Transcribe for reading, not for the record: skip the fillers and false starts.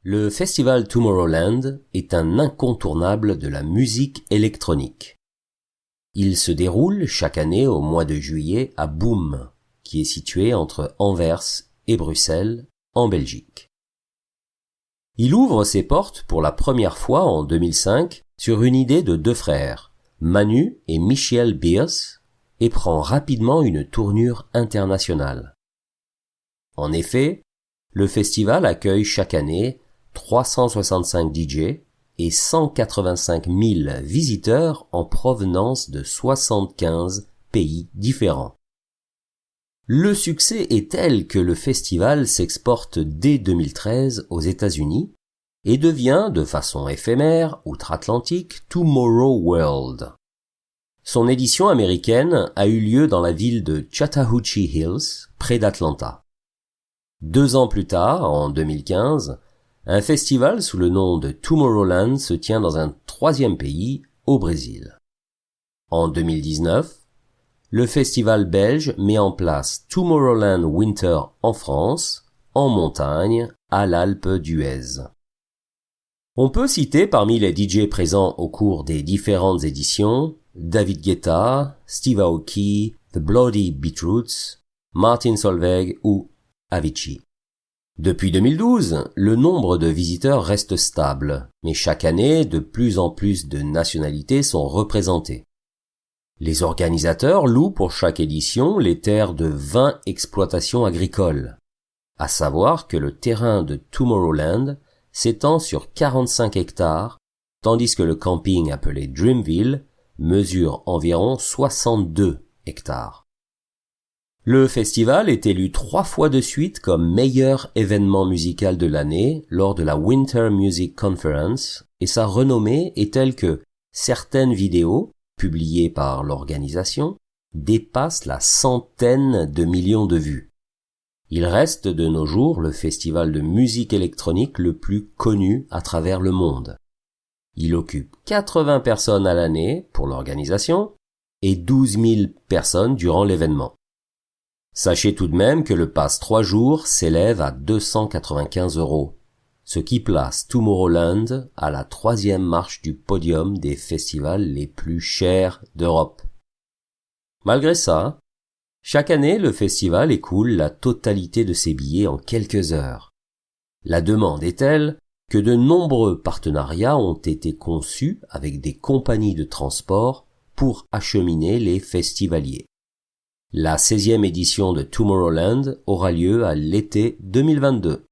Le festival Tomorrowland est un incontournable de la musique électronique. Il se déroule chaque année au mois de juillet à Boom, qui est situé entre Anvers et Bruxelles, en Belgique. Il ouvre ses portes pour la première fois en 2005 sur une idée de deux frères, Manu et Michiel Beers, et prend rapidement une tournure internationale. En effet, le festival accueille chaque année 365 DJ et 185 000 visiteurs en provenance de 75 pays différents. Le succès est tel que le festival s'exporte dès 2013 aux États-Unis et devient, de façon éphémère, outre-Atlantique, Tomorrow World. Son édition américaine a eu lieu dans la ville de Chattahoochee Hills, près d'Atlanta. 2 ans plus tard, en 2015, un festival sous le nom de Tomorrowland se tient dans un 3e pays, au Brésil. En 2019, le festival belge met en place Tomorrowland Winter en France, en montagne, à l'Alpe d'Huez. On peut citer parmi les DJ présents au cours des différentes éditions David Guetta, Steve Aoki, The Bloody Beetroots, Martin Solveig ou Avicii. Depuis 2012, le nombre de visiteurs reste stable, mais chaque année, de plus en plus de nationalités sont représentées. Les organisateurs louent pour chaque édition les terres de 20 exploitations agricoles. À savoir que le terrain de Tomorrowland s'étend sur 45 hectares, tandis que le camping appelé Dreamville mesure environ 62 hectares. Le festival est élu 3 fois de suite comme meilleur événement musical de l'année lors de la Winter Music Conference et sa renommée est telle que certaines vidéos, publiées par l'organisation, dépassent la 100 de millions de vues. Il reste de nos jours le festival de musique électronique le plus connu à travers le monde. Il occupe 80 personnes à l'année pour l'organisation et 12 000 personnes durant l'événement. Sachez tout de même que le pass 3 jours s'élève à 295 €, ce qui place Tomorrowland à la 3e marche du podium des festivals les plus chers d'Europe. Malgré ça, chaque année le festival écoule la totalité de ses billets en quelques heures. La demande est telle que de nombreux partenariats ont été conçus avec des compagnies de transport pour acheminer les festivaliers. La 16e édition de Tomorrowland aura lieu à l'été 2022.